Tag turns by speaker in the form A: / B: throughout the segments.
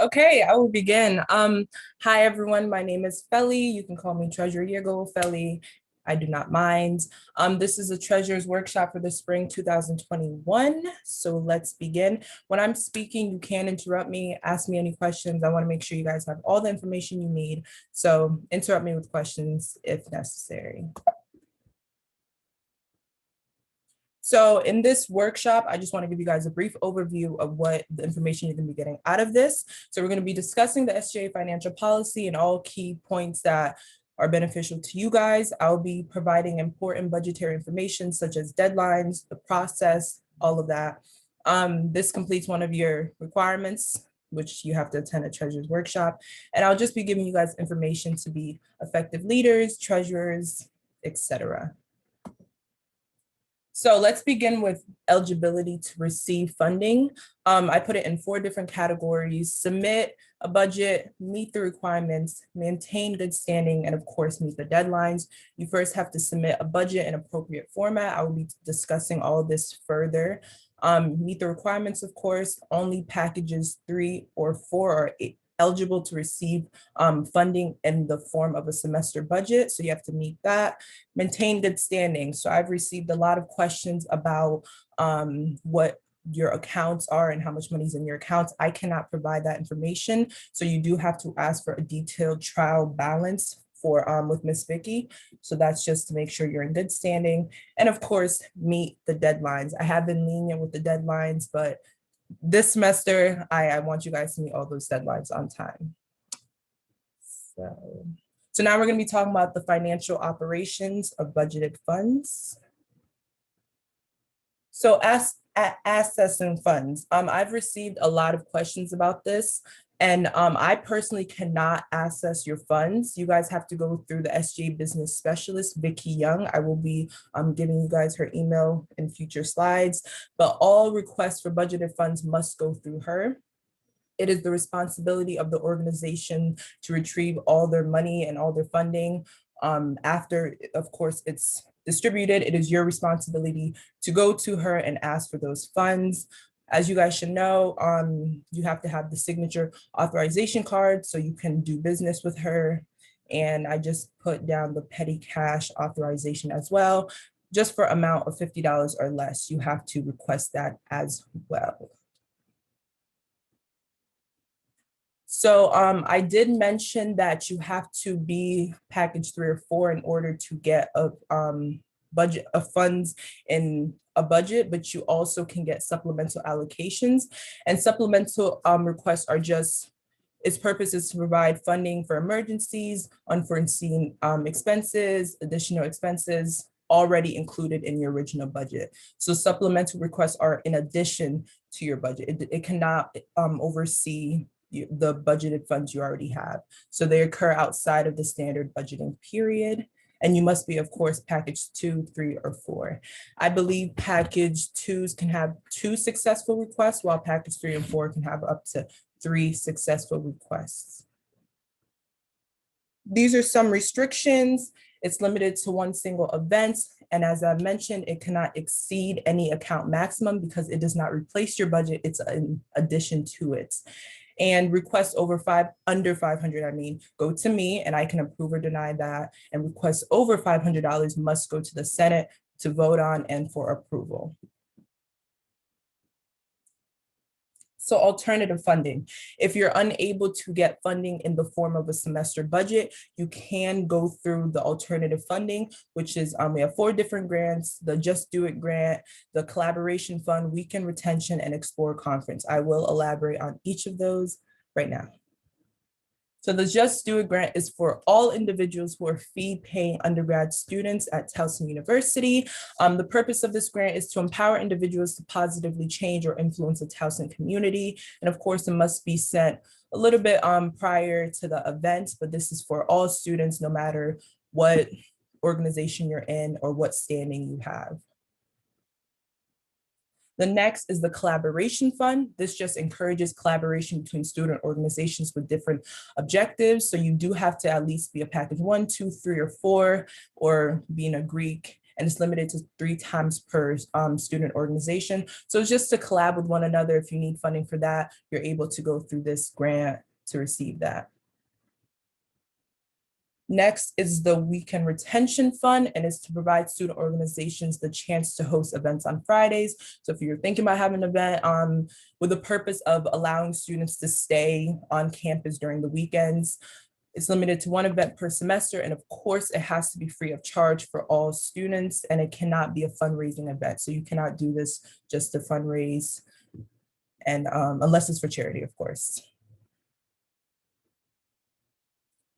A: Okay, I will begin. Hi everyone, my name is Feli. You can call me Treasure Diego Feli. I do not mind. This is a Treasures workshop for the spring 2021. So let's begin. When I'm speaking, you can interrupt me, ask me any questions. I want to make sure you guys have all the information you need. So interrupt me with questions if necessary. So in this workshop, I just want to give you guys a brief overview of what the information you're going to be getting out of this. So we're going to be discussing the SGA financial policy and all key points that are beneficial to you guys. I'll be providing important budgetary information such as deadlines, the process, all of that. This completes one of your requirements, which you have to attend a treasurer's workshop. And I'll just be giving you guys information to be effective leaders, treasurers, etc. So let's begin with eligibility to receive funding. I put it in 4 different categories: submit a budget, meet the requirements, maintain good standing, and of course, meet the deadlines. You first have to submit a budget in appropriate format. I will be discussing all of this further. Meet the requirements, of course. Only packages 3 or 4 are eligible to receive funding in the form of a semester budget. So you have to meet that. Maintain good standing. So I've received a lot of questions about what your accounts are and how much money is in your accounts. I cannot provide that information. So you do have to ask for a detailed trial balance for with Miss Vicky. So that's just to make sure you're in good standing. And of course, meet the deadlines. I have been lenient with the deadlines, but this semester, I want you guys to meet all those deadlines on time. So now we're going to be talking about the financial operations of budgeted funds. So accessing funds, I've received a lot of questions about this, and I personally cannot access your funds. You guys have to go through the SGA business specialist, Vicky Young. I will be giving you guys her email in future slides, but all requests for budgeted funds must go through her. It is the responsibility of the organization to retrieve all their money and all their funding. After, of course, it's distributed, it is your responsibility to go to her and ask for those funds. As you guys should know, you have to have the signature authorization card so you can do business with her. And I just put down the petty cash authorization as well. Just for amount of $50 or less, you have to request that as well. So I did mention that you have to be package 3 or 4 in order to get a budget of funds in a budget, but you also can get supplemental allocations. And supplemental requests are just, its purpose is to provide funding for emergencies, unforeseen expenses, additional expenses already included in your original budget. So supplemental requests are in addition to your budget. It cannot oversee the budgeted funds you already have. So they occur outside of the standard budgeting period. And you must be, of course, package 2, 3, or 4. I believe package 2s can have 2 successful requests, while package 3 and 4 can have up to 3 successful requests. These are some restrictions. It's limited to 1 single event. And as I mentioned, it cannot exceed any account maximum because it does not replace your budget. It's an addition to it. And requests under 500, I mean, go to me and I can approve or deny that. And requests over $500 must go to the Senate to vote on and for approval. So alternative funding. If you're unable to get funding in the form of a semester budget, you can go through the alternative funding, which is we have 4 different grants: the Just Do It grant, the Collaboration Fund, Weekend Retention, and Explore Conference. I will elaborate on each of those right now. So the Just Do It grant is for all individuals who are fee-paying undergrad students at Towson University. The purpose of this grant is to empower individuals to positively change or influence the Towson community. And of course, it must be sent a little bit prior to the event, but this is for all students, no matter what organization you're in or what standing you have. The next is the Collaboration Fund. This just encourages collaboration between student organizations with different objectives. So you do have to at least be a package 1, 2, 3, or 4, or being a Greek. and it's limited to 3 times per student organization. So it's just to collab with one another. If you need funding for that, you're able to go through this grant to receive that. Next is the Weekend Retention Fund, and it's to provide student organizations the chance to host events on Fridays. So if you're thinking about having an event with the purpose of allowing students to stay on campus during the weekends, it's limited to 1 event per semester. And of course, it has to be free of charge for all students, and it cannot be a fundraising event. So you cannot do this just to fundraise, and unless it's for charity, of course.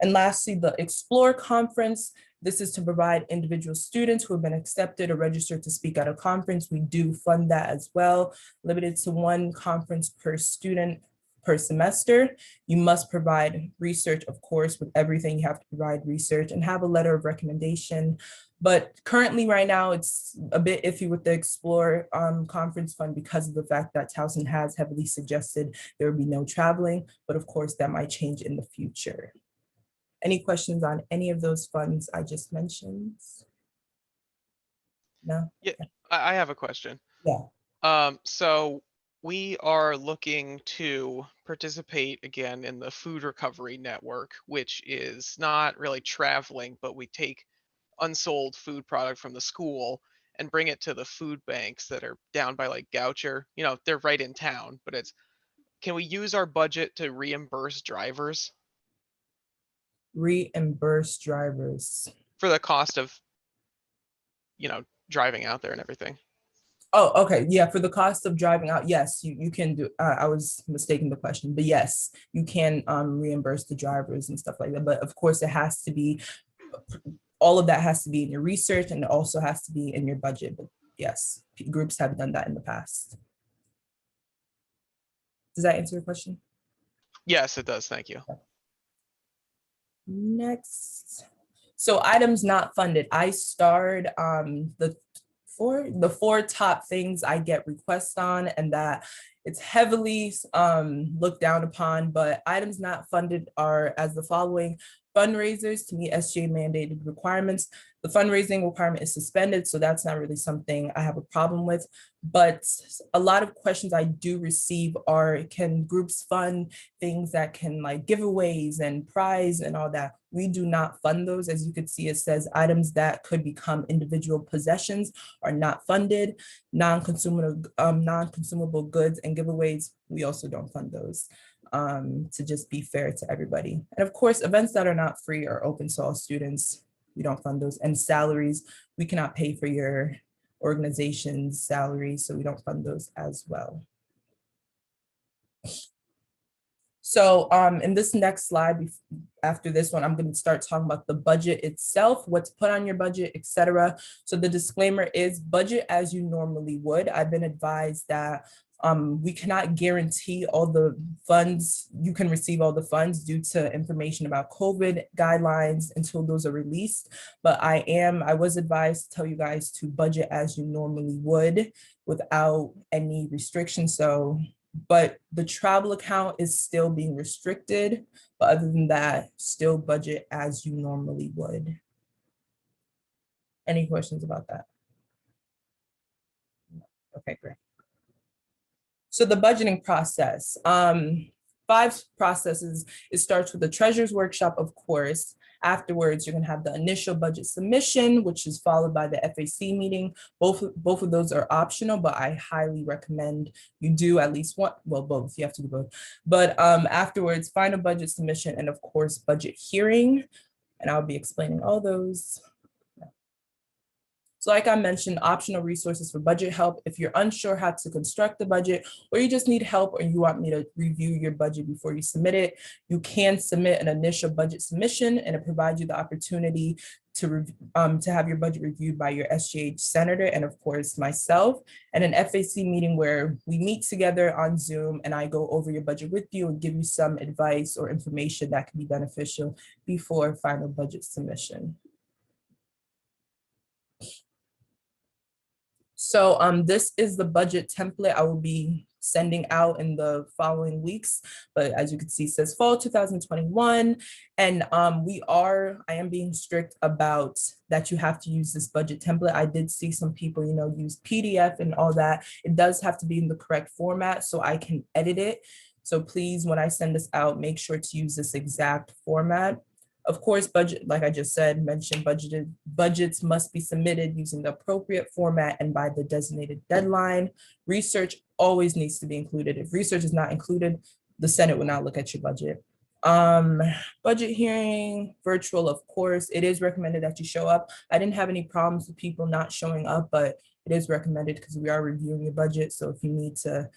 A: And lastly, the Explore Conference. This is to provide individual students who have been accepted or registered to speak at a conference. We do fund that as well, limited to 1 conference per student per semester. You must provide research, of course. With everything, you have to provide research and have a letter of recommendation. But currently right now, it's a bit iffy with the Explore Conference Fund because of the fact that Towson has heavily suggested there will be no traveling, but of course that might change in the future. Any questions on any of those funds I just mentioned? No?
B: Yeah, I have a question.
A: Yeah.
B: So we are looking to participate again in the Food Recovery Network, which is not really traveling, but we take unsold food product from the school and bring it to the food banks that are down by like Goucher. You know, they're right in town, but can we use our budget to reimburse drivers
A: Reimburse drivers.
B: for the cost of, driving out there and everything?
A: Oh, okay. Yeah, for the cost of driving out, yes, you can do, I was mistaken the question, but yes, you can reimburse the drivers and stuff like that. But of course, it has to be, all of that has to be in your research, and it also has to be in your budget. But yes, groups have done that in the past. Does that answer your question?
B: Yes, it does. Thank you.
A: Next. So items not funded. I starred the 4 top things I get requests on, and that it's heavily looked down upon, but items not funded are as the following: fundraisers to meet SGA mandated requirements. The fundraising requirement is suspended, so that's not really something I have a problem with. But a lot of questions I do receive are, can groups fund things that can like giveaways and prize and all that? We do not fund those. As you could see, it says items that could become individual possessions are not funded. Non-consumable goods and giveaways, we also don't fund those, to just be fair to everybody. And of course, events that are not free or open to all students, we don't fund those. And salaries, we cannot pay for your organization's salaries, so we don't fund those as well. So in this next slide, after this one, I'm going to start talking about the budget itself, what's put on your budget, etc. So the disclaimer is budget as you normally would. I've been advised that we cannot guarantee all the funds, you can receive all the funds due to information about COVID guidelines until those are released. But I was advised to tell you guys to budget as you normally would without any restrictions. So, but the travel account is still being restricted. But other than that, still budget as you normally would. Any questions about that? Okay, great. So the budgeting process, 5 processes. It starts with the treasurer's workshop, of course. Afterwards, you're gonna have the initial budget submission, which is followed by the FAC meeting. Both of those are optional, but I highly recommend you do at least one, well, both, you have to do both. But afterwards, final budget submission, and of course, budget hearing. And I'll be explaining all those. So like I mentioned, optional resources for budget help. If you're unsure how to construct the budget, or you just need help, or you want me to review your budget before you submit it, you can submit an initial budget submission, and it provides you the opportunity to have your budget reviewed by your SGH senator, and of course myself, and an FAC meeting where we meet together on Zoom and I go over your budget with you and give you some advice or information that can be beneficial before final budget submission. So this is the budget template I will be sending out in the following weeks. But as you can see, it says fall 2021. And I am being strict about that you have to use this budget template. I did see some people, use PDF and all that. It does have to be in the correct format so I can edit it. So please, when I send this out, make sure to use this exact format. Of course, budget, like I just said, mentioned budgets must be submitted using the appropriate format and by the designated deadline. Research always needs to be included. If research is not included, the Senate will not look at your budget. Budget hearing, virtual, of course, it is recommended that you show up. I didn't have any problems with people not showing up, but it is recommended because we are reviewing your budget. So if you need to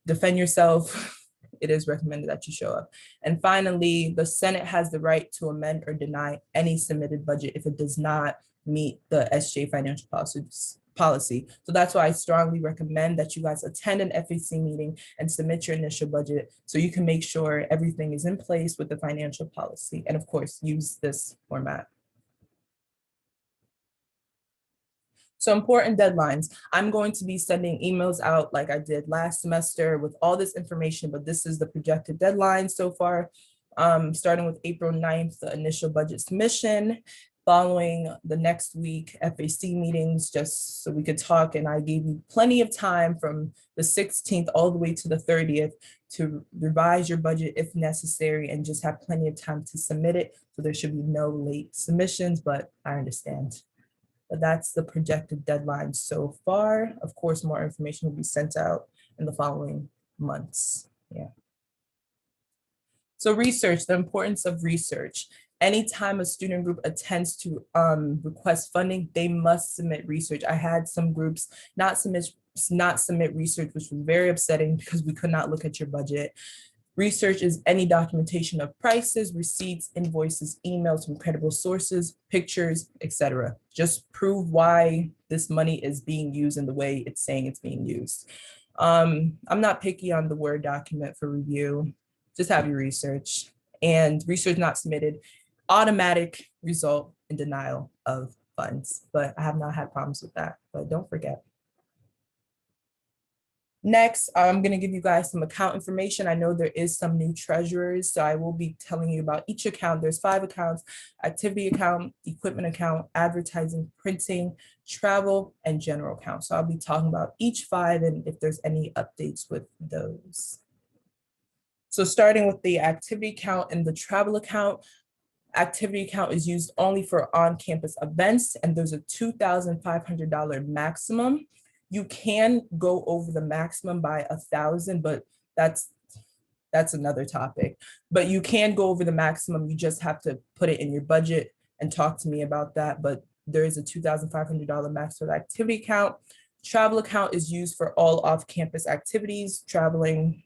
A: defend yourself, it is recommended that you show up. And finally, the Senate has the right to amend or deny any submitted budget if it does not meet the SJ financial policy. So that's why I strongly recommend that you guys attend an FEC meeting and submit your initial budget so you can make sure everything is in place with the financial policy. And of course, use this format. So important deadlines. I'm going to be sending emails out like I did last semester with all this information, but this is the projected deadline so far. Starting with April 9th, the initial budget submission. Following the next week, FAC meetings, just so we could talk. And I gave you plenty of time from the 16th all the way to the 30th to revise your budget if necessary and just have plenty of time to submit it. So there should be no late submissions, but I understand. But that's the projected deadline so far. Of course, more information will be sent out in the following months. Yeah. So research, the importance of research. Anytime a student group attempts to request funding, they must submit research. I had some groups not submit research, which was very upsetting because we could not look at your budget. Research is any documentation of prices, receipts, invoices, emails from credible sources, pictures, etc. Just prove why this money is being used in the way it's saying it's being used. I'm not picky on the Word document for review. Just have your research. And research not submitted, automatic result in denial of funds. But I have not had problems with that, but don't forget. Next, I'm going to give you guys some account information. I know there is some new treasurers, so I will be telling you about each account. There's 5 accounts: activity account, equipment account, advertising, printing, travel, and general account. So I'll be talking about each 5 and if there's any updates with those. So starting with the activity account and the travel account, activity account is used only for on-campus events, and there's a $2,500 maximum. You can go over the maximum by 1,000, but that's another topic. But you can go over the maximum. You just have to put it in your budget and talk to me about that. But there is a $2,500 max for the activity account. Travel account is used for all off-campus activities, traveling,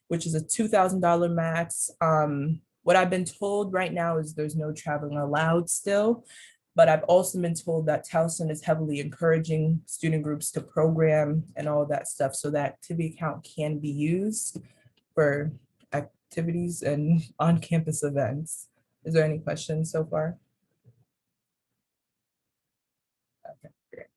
A: which is a $2,000 max. What I've been told right now is there's no traveling allowed still. But I've also been told that Towson is heavily encouraging student groups to program and all that stuff. So that activity account can be used for activities and on-campus events. Is there any questions so far? Okay, great.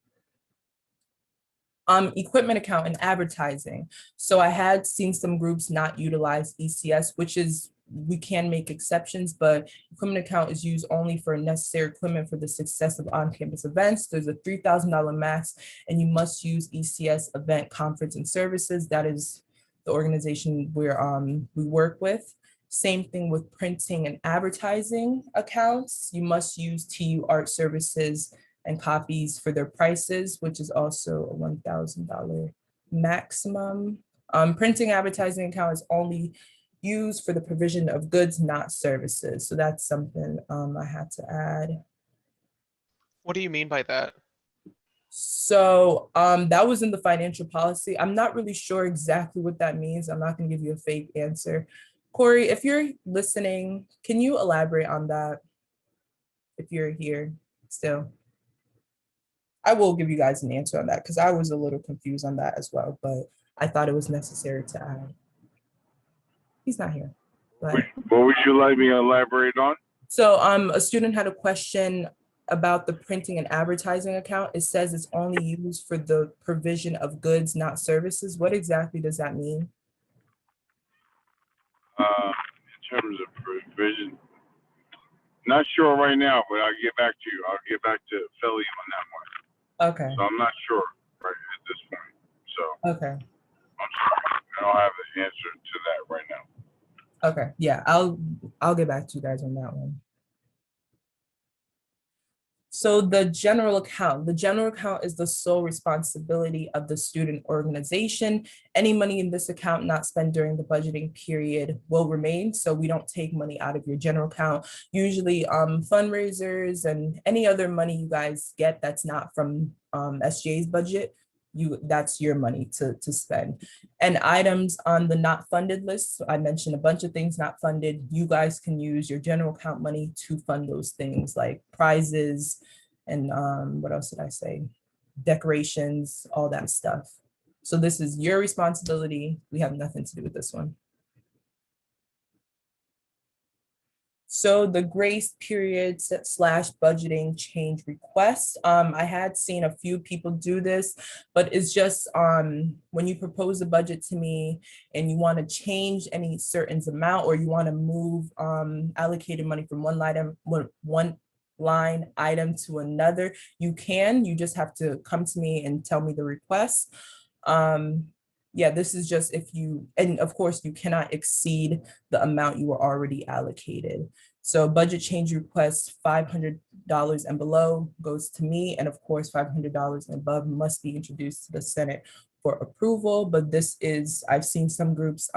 A: Equipment account and advertising. So I had seen some groups not utilize ECS, which is, we can make exceptions, but equipment account is used only for necessary equipment for the success of on-campus events. There's a $3,000 max, and you must use ECS event, conference, and services. That is the organization where we work with. Same thing with printing and advertising accounts. You must use TU Art Services and copies for their prices, which is also a $1,000 maximum. Printing advertising account is only used for the provision of goods, not services. So that's something I had to add.
B: What do you mean by that?
A: So that was in the financial policy. I'm not really sure exactly what that means. I'm not going to give you a fake answer. Corey, if you're listening, can you elaborate on that? If you're here still. I will give you guys an answer on that because I was a little confused on that as well, but I thought it was necessary to add. He's not here. But
C: what would you like me to elaborate on?
A: so a student had a question about the printing and advertising account, it says it's only used for the provision of goods, not services. What exactly does that mean?
C: In terms of provision, not sure right now, but I'll get back to you. I'll get back to Philly on that one.
A: Okay,
C: So I'm not sure right at this point. So
A: okay,
C: I'm sorry. I don't have an answer to that right now.
A: okay. Yeah, I'll get back to you guys on that one. So the general account is the sole responsibility of the student organization. Any money in this account not spent during the budgeting period will remain. So we don't take money out of your general account. Usually fundraisers and any other money you guys get that's not from SGA's budget, that's your money to spend. And items on the not funded list, so I mentioned a bunch of things not funded. You guys can use your general account money to fund those things like prizes and what else did I say? Decorations, all that stuff. So this is your responsibility. We have nothing to do with this one. So the grace period slash budgeting change request, I had seen a few people do this, but it's just when you propose a budget to me and you want to change any certain amount or you want to move allocated money from one line item to another, you can. You just have to come to me and tell me the request. Yeah, this is just if you, and of course you cannot exceed the amount you were already allocated. So budget change request $500 and below goes to me, and of course $500 and above must be introduced to the Senate for approval. But this is, I've seen some groups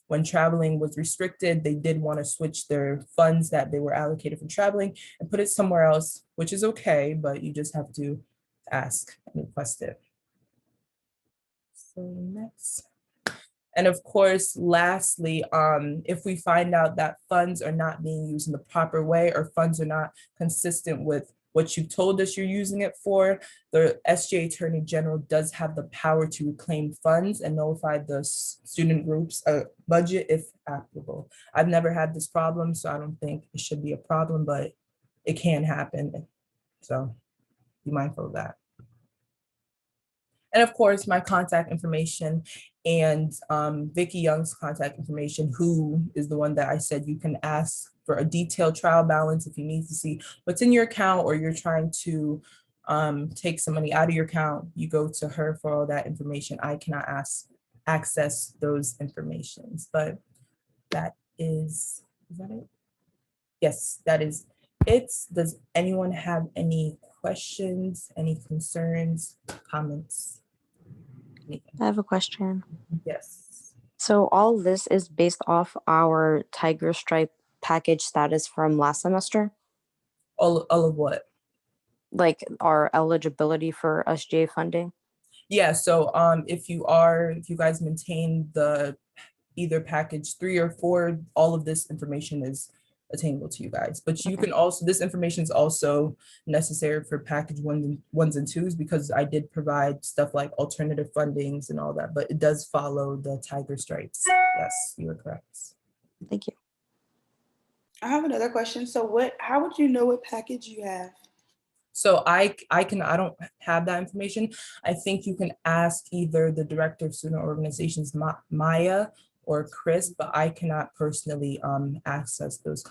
A: when traveling was restricted, they did want to switch their funds that they were allocated for traveling and put it somewhere else, which is okay, but you just have to ask and request it. So next. And of course, lastly, if we find out that funds are not being used in the proper way or funds are not consistent with what you told us you're using it for, the SGA Attorney General does have the power to reclaim funds and notify the student groups budget if applicable. I've never had this problem, so I don't think it should be a problem, but it can happen. So be mindful of that. And of course, my contact information and Vicki Young's contact information, who is the one that I said you can ask for a detailed trial balance if you need to see what's in your account or you're trying to take some money out of your account, you go to her for all that information. I cannot access those informations, but that is that it? Yes, that is it. Does anyone have any questions, any concerns, comments?
D: I have a question.
A: Yes.
D: So all this is based off our Tiger Stripe package status from last semester,
A: All of what?
D: like our eligibility for SGA funding.
A: Yeah, so if you guys maintain the either package 3 or 4, all of this information is attainable to you guys. But you
D: Okay.
A: can also, this information is also necessary for package ones and twos because I did provide stuff like alternative fundings and all that, but it does follow the Tiger Stripes. Yes, you are correct.
D: Thank you.
E: I have another question. So how would you know what package you have?
A: So I don't have that information. I think you can ask either the director of student organizations, Maya, or Chris, but I cannot personally access those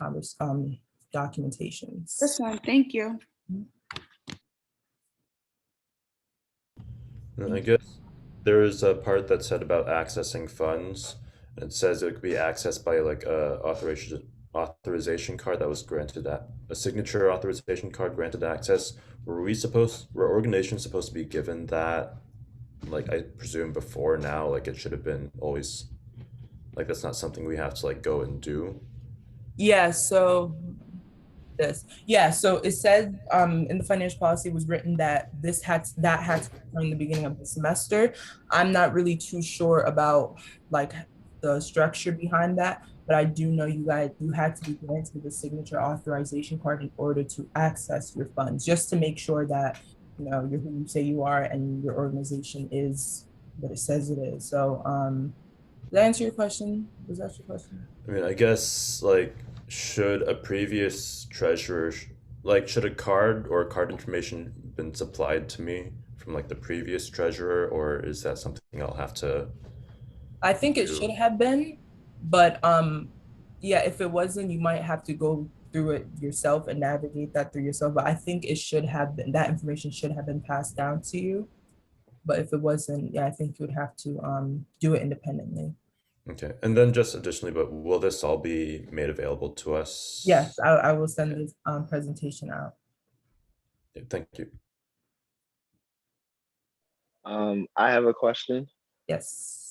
A: documentations.
E: This one, thank you.
F: And I guess there is a part that said about accessing funds. It says it could be accessed by like a authorization card that was granted a signature authorization card granted access. Were organizations supposed to be given that, like I presume before now, like it should have been always, like that's not something we have to like go and do.
A: Yeah, so so it said in the financial policy was written that that had to be from the beginning of the semester. I'm not really too sure about like the structure behind that, but I do know you had to be granted the signature authorization card in order to access your funds, just to make sure that you know you're who you say you are and your organization is what it says it is. So did that answer your question? Was that your question?
F: I mean, I guess like should a previous treasurer Like, should a card or card information been supplied to me from like the previous treasurer, or is that something I'll have to
A: I think it
F: do?
A: should have been, but yeah, if it wasn't, you might have to go through it yourself and navigate that through yourself. But I think it should have been, that information should have been passed down to you. But if it wasn't, yeah, I think you would have to do it independently.
F: Okay, and then just additionally, but will this all be made available to us?
A: Yes, I will send
F: Okay.
A: this presentation out.
F: Yeah, thank you.
G: I have a question.
A: Yes.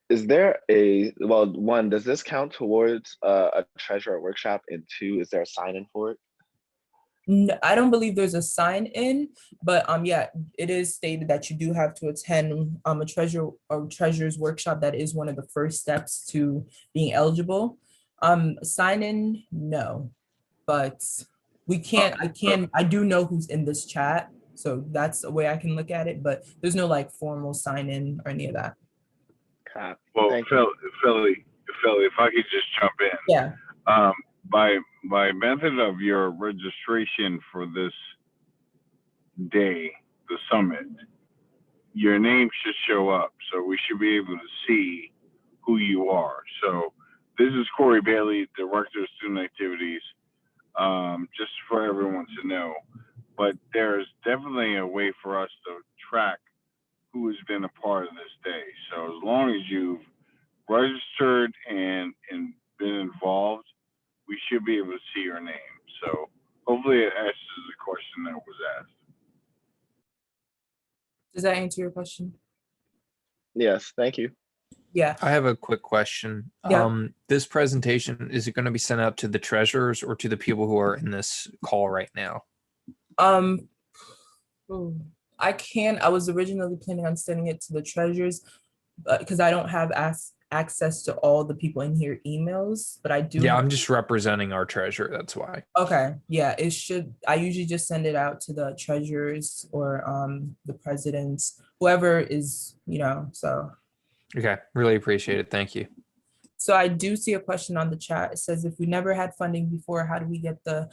G: Is there well, one, does this count towards a treasurer workshop? And two, is there a sign-in for it?
A: No, I don't believe there's a sign in, but yeah, it is stated that you do have to attend a treasurer's workshop. That is one of the first steps to being eligible. Sign in, no, but I do know who's in this chat, so that's a way I can look at it, but there's no like formal sign in or any of that.
G: Cop.
C: Well,
G: Thank you.
C: Philly, if I could just jump in.
A: Yeah,
C: By method of your registration for this day, the summit, your name should show up. So we should be able to see who you are. So this is Corey Bailey, Director of Student Activities, just for everyone to know. But there's definitely a way for us to track who has been a part of this day. So as long as you've registered and been involved, we should be able to see your name. So hopefully it answers the question that was asked.
A: does that answer your question?
G: Yes, thank you.
A: Yeah,
H: I have a quick question.
A: Yeah.
H: This presentation, is it going to be sent out to the treasurers or to the people who are in this call right now?
A: I was originally planning on sending it to the treasurers, but because I don't have access to all the people in here emails, but I do.
H: Yeah,
A: have-
H: I'm just representing our treasurer. That's why.
A: Okay, yeah, it should, I usually just send it out to the treasurers or the presidents, whoever is, so.
H: Okay, really appreciate it. Thank you.
A: So I do see a question on the chat. It says, if we never had funding before, how do we get the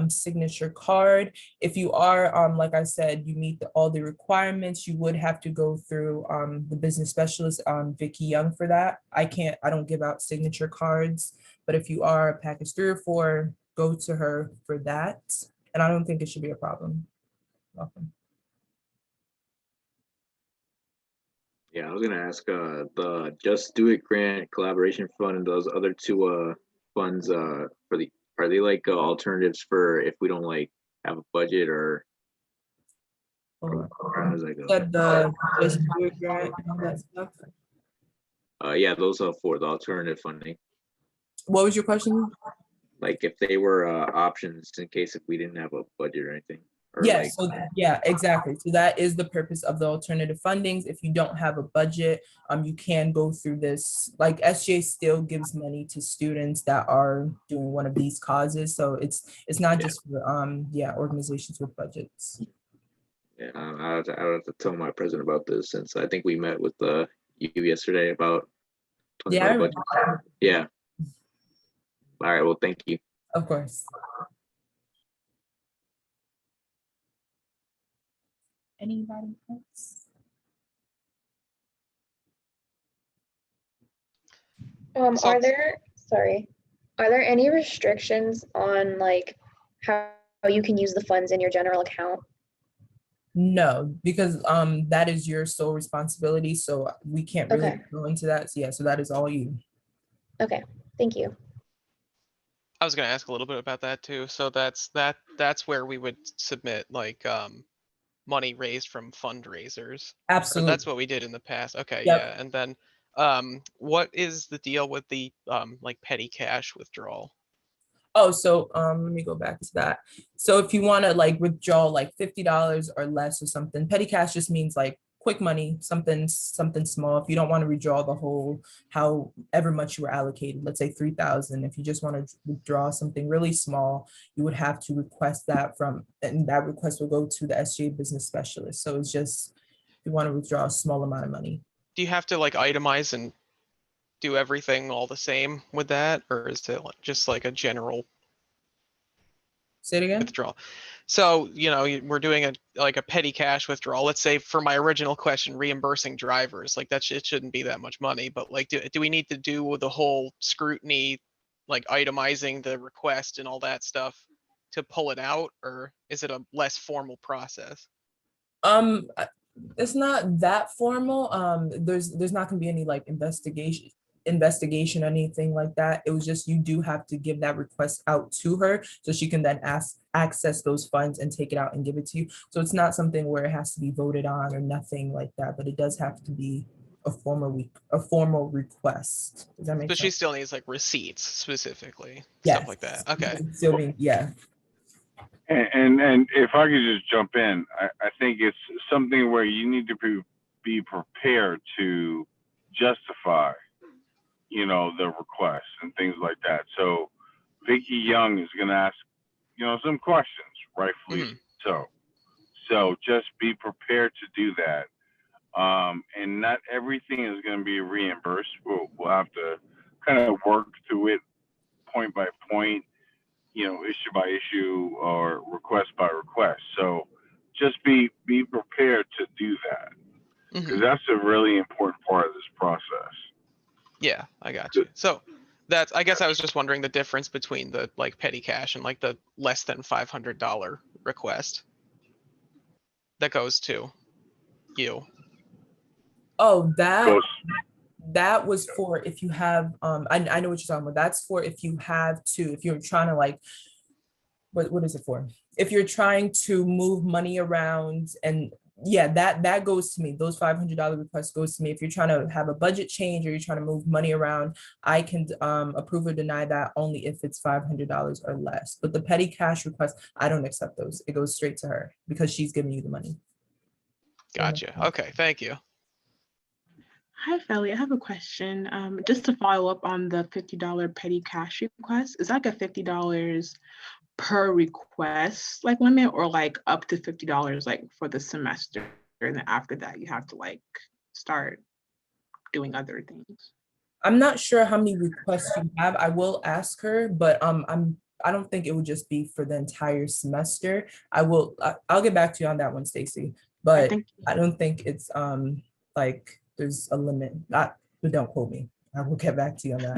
A: signature card? If you are, like I said, you meet all the requirements, you would have to go through the business specialist, Vicky Young, for that. I don't give out signature cards, but if you are package 3 or 4, go to her for that. And I don't think it should be a problem. Welcome.
I: Yeah, I was gonna ask the Just Do It grant collaboration fund and those other two funds are they like alternatives for if we don't like have a budget or
A: Hold
I: how does that go?
A: Said the Just Do It grant and all that stuff.
I: Yeah, those are for the alternative funding.
A: What was your question?
I: Like if they were options in case if we didn't have a budget or anything. Or
A: Yeah,
I: like,
A: so yeah, exactly. So that is the purpose of the alternative fundings. If you don't have a budget, you can go through this. Like SJ still gives money to students that are doing one of these causes. So it's not just for organizations with budgets.
I: yeah, I would have to tell my president about this since I think we met with you yesterday about
A: Yeah, I
I: budget. Yeah. All right. Well, thank you.
A: of course. Anybody else?
B: So-
J: Are there any restrictions on like how you can use the funds in your general account?
A: No, because that is your sole responsibility. So we can't really
J: Okay.
A: go into that. So yeah, so that is all you.
J: Okay, thank you.
B: I was gonna ask a little bit about that too. So that's where we would submit like money raised from fundraisers. Or
A: Absolutely.
B: that's what we did in the past. Okay,
A: Yep.
B: yeah. And then what is the deal with the like petty cash withdrawal?
A: Oh, so let me go back to that. So if you want to like withdraw like $50 or less or something, petty cash just means like quick money, something small. If you don't want to withdraw the whole, however much you were allocated, let's say 3,000. If you just want to withdraw something really small, you would have to request that and that request will go to the SJ business specialist. So it's just, if you want to withdraw a small amount of money.
B: Do you have to like itemize and do everything all the same with that, or is it just like a general?
A: Say it again.
B: withdrawal. So, we're doing a petty cash withdrawal. Let's say for my original question, reimbursing drivers, like that it shouldn't be that much money, but like, do we need to do the whole scrutiny, like itemizing the request and all that stuff to pull it out, or is it a less formal process?
A: It's not that formal. There's not gonna be any like investigation or anything like that. It was just, you do have to give that request out to her so she can then access those funds and take it out and give it to you. So it's not something where it has to be voted on or nothing like that, but it does have to be a formal request. Does that make
B: But she
A: sense?
B: still needs like receipts specifically,
A: Yes.
B: stuff like that. Okay.
A: Still being, yeah.
C: And if I could just jump in, I think it's something where you need to be prepared to justify, the request and things like that. So Vicky Young is going to ask, some questions, rightfully so. So just be prepared to do that. And not everything is going to be reimbursed. We'll have to kind of work through it point by point, issue by issue or request by request. So just be prepared to do that, because that's a really important part of this process.
B: Yeah, I got you. So I guess I was just wondering the difference between the like petty cash and like the less than $500 request that goes to you.
A: Oh,
C: Goes-
A: that was for if you have, I know what you're talking about. That's for if you have to, if you're trying to like, what is it for? If you're trying to move money around, and yeah, that goes to me. Those $500 requests goes to me. If you're trying to have a budget change or you're trying to move money around, I can approve or deny that only if it's $500 or less. But the petty cash request, I don't accept those. It goes straight to her because she's giving you the money.
B: Gotcha. Okay, thank you.
K: Hi, Felly. I have a question. Just to follow up on the $50 petty cash request, is that like a $50 per request like limit, or like up to $50 like for the semester, and then after that you have to like start doing other things?
A: I'm not sure how many requests you have. I will ask her, but I don't think it would just be for the entire semester. I'll get back to you on that one, Stacy. But
K: Thank you.
A: I don't think it's like there's a limit. But don't quote me. I will get back to you on that.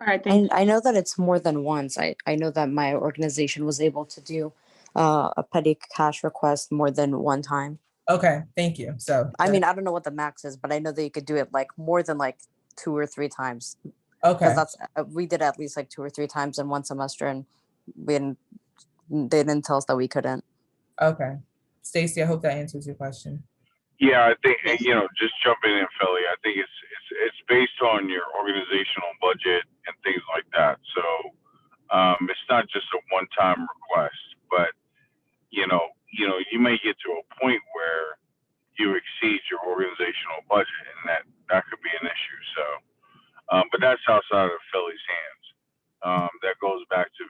K: All right, thank you.
D: I know that it's more than once. I know that my organization was able to do a petty cash request more than one time.
A: Okay, thank you. So
D: I mean, I don't know what the max is, but I know that you could do it like more than like 2 or 3 times.
A: okay.
D: Because that's we did at least like 2 or 3 times in one semester, and they didn't tell us that we couldn't.
A: Okay. Stacy, I hope that answers your question.
C: Yeah, I think, just jumping in, Philly, I think it's based on your organizational budget and things like that. So it's not just a one-time request, but you may get to a point where you exceed your organizational budget, and that could be an issue. So, but that's outside of Philly's hands. That goes back to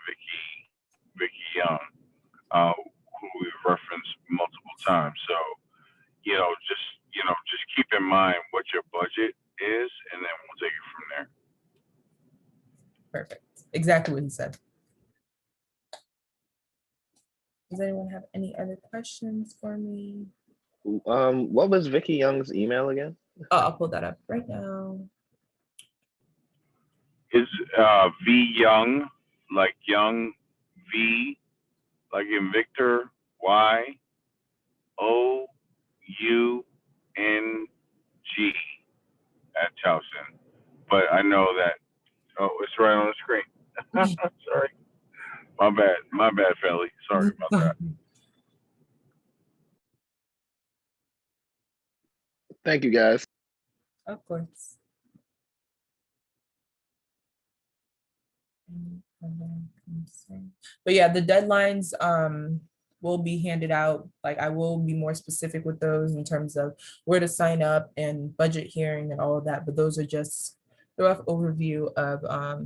C: Vicky Young, who we've referenced multiple times. So, just keep in mind what your budget is, and then we'll take it from there.
A: Perfect. Exactly what he said. Does anyone have any other questions for me?
G: What was Vicky Young's email again?
A: Oh, I'll pull that up right now.
C: It's V Young, like Young, V, like in Victor, Y, O, U, N, G at Towson. But I know that, it's right on the screen. Sorry. My bad, Felly. Sorry about that.
G: Thank you, guys.
A: Of course. But yeah, the deadlines will be handed out. Like, I will be more specific with those in terms of where to sign up and budget hearing and all of that. But those are just the rough overview of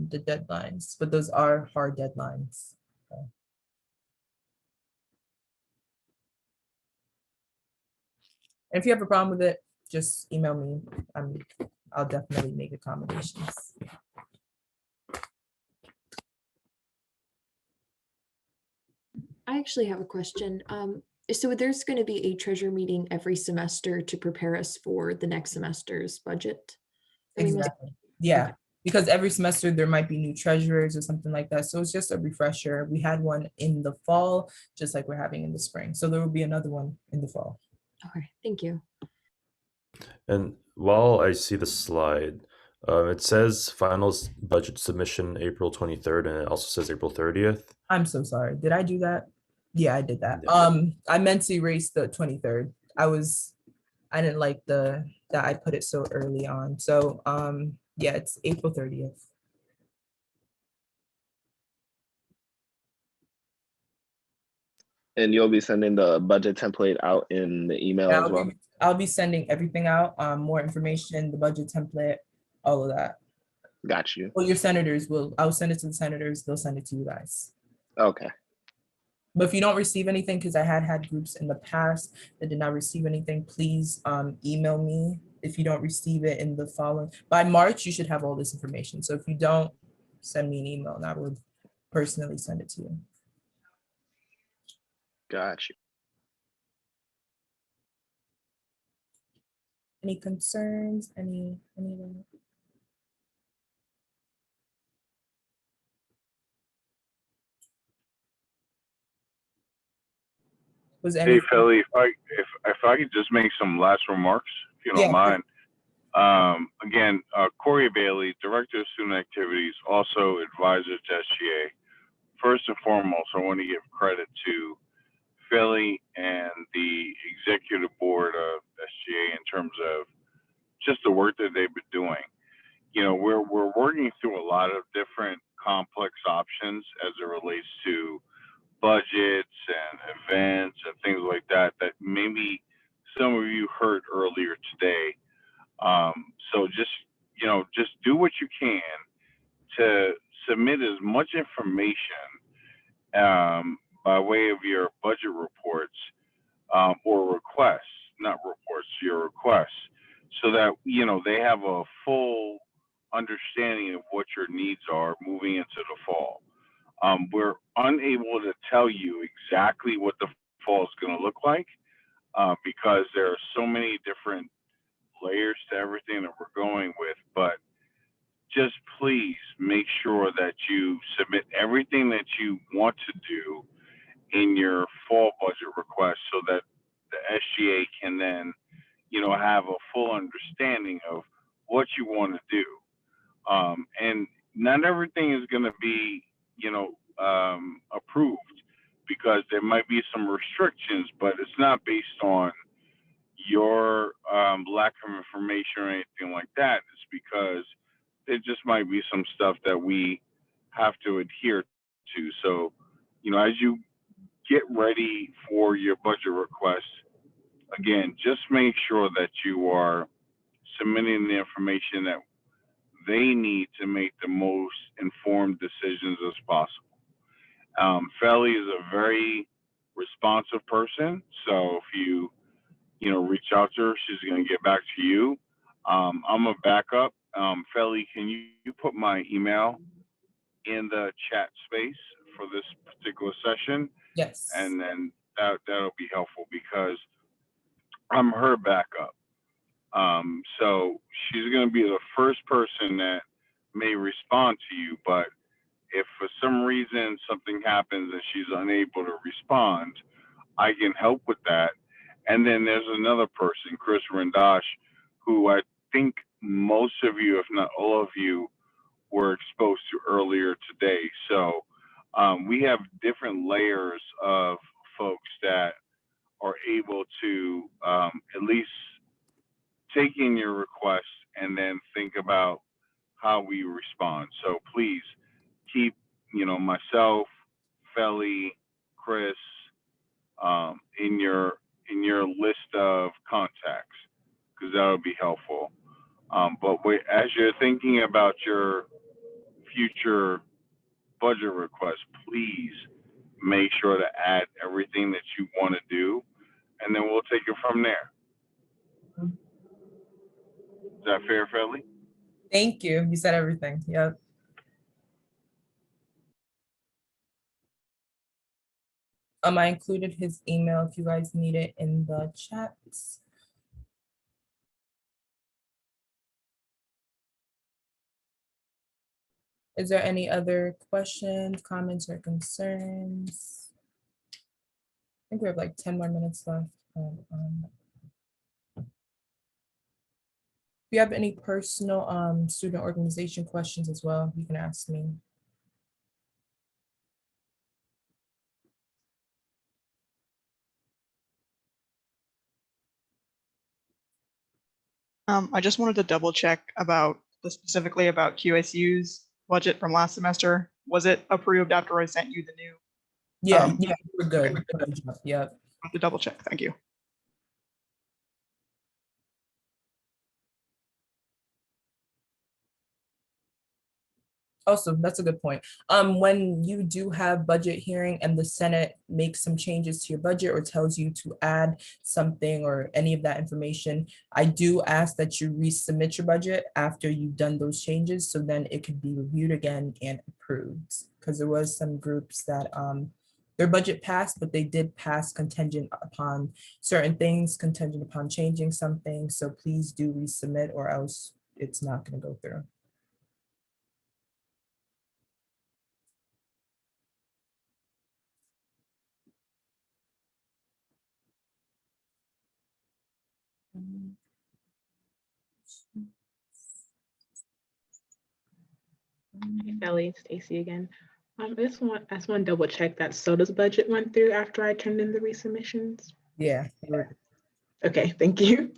A: the deadlines. But those are hard deadlines. So. And if you have a problem with it, just email me. I'll definitely make accommodations.
L: actually have a question. So there's going to be a treasure meeting every semester to prepare us for the next semester's budget. I mean,
A: Exactly. Yeah,
L: okay.
A: because every semester there might be new treasurers or something like that. So it's just a refresher. We had one in the fall, just like we're having in the spring. So there will be another one in the fall.
L: Okay, thank you.
F: And while I see the slide, it says budget submission April 23rd, and it also says April 30th.
A: I'm so sorry. Did I do that? Yeah, I did that.
F: Yeah.
A: I meant to erase the 23rd. I didn't like that I put it so early on. So yeah, it's April 30th.
G: And you'll be sending the budget template out in the email as well?
A: I'll be sending everything out, more information, the budget template, all of that.
G: Got you.
A: Well, your senators I'll send it to the senators, they'll send it to you guys.
G: Okay.
A: But if you don't receive anything, because I had groups in the past that did not receive anything, please email me. If you don't receive it in the following, by March, you should have all this information. So if you don't, send me an email and I would personally send it to you.
G: Got you.
A: Any concerns? Anyone? Was
C: Hey,
A: any?
C: Philly, if I could just make some last remarks, if you don't
A: Yeah.
C: mind. Again, Corey Bailey, Director of Student Activities, also advisor to SGA. First and foremost, I want to give credit to Philly and the executive board of SGA in terms of just the work that they've been doing. You know, we're working through a lot of different complex options as it relates to budgets and events and things like that maybe some of you heard earlier today. So just do what you can to submit as much information by way of your budget reports or requests, not reports, your requests, so that they have a full understanding of what your needs are moving into the fall. We're unable to tell you exactly what the fall is going to look like because there are so many different layers to everything that we're going with. But just please make sure that you submit everything that you want to do in your fall budget request so that the SGA can then, have a full understanding of what you want to do. And not everything is going to be, approved because there might be some restrictions, but it's not based on your lack of information or anything like that. It's because there just might be some stuff that we have to adhere to. So, as you get ready for your budget request, again, just make sure that you are submitting the information that they need to make the most informed decisions as possible. Felly is a very responsive person, so if you reach out to her, she's going to get back to you. I'm a backup. Felly, can you put my email in the chat space for this particular session?
A: Yes.
C: And then that'll be helpful because I'm her backup. So she's going to be the first person that may respond to you, but if for some reason something happens and she's unable to respond, I can help with that. And then there's another person, Chris Rendash, who I think most of you, if not all of you, were exposed to earlier today. So we have different layers of folks that are able to at least take in your requests and then think about how we respond. So please keep, myself, Felly, Chris, in your list of contacts, because that would be helpful. But as you're thinking about your future budget requests, please make sure to add everything that you want to do, and then we'll take it from there. Is that fair, Felly?
A: Thank you. You said everything. Yep. I included his email if you guys need it in the chats. Is there any other questions, comments, or concerns? I think we have like 10 more minutes left. If you have any personal student organization questions as well, you can ask me.
M: I just wanted to double check about specifically about QSU's budget from last semester. Was it approved after I sent you the new?
A: Yeah, yeah, we're good. Yeah.
M: To double check. Thank you.
A: Also, that's a good point. When you do have budget hearing and the Senate makes some changes to your budget or tells you to add something or any of that information, I do ask that you resubmit your budget after you've done those changes, so then it could be reviewed again and approved. Because there was some groups that their budget passed, but they did pass contingent upon certain things, contingent upon changing something. So please do resubmit or else it's not going to go through.
K: Hey, Ellie, Stacy again. I just want to double check that SOTA's budget went through after I turned in the resubmissions.
A: Yeah.
K: Okay, thank you.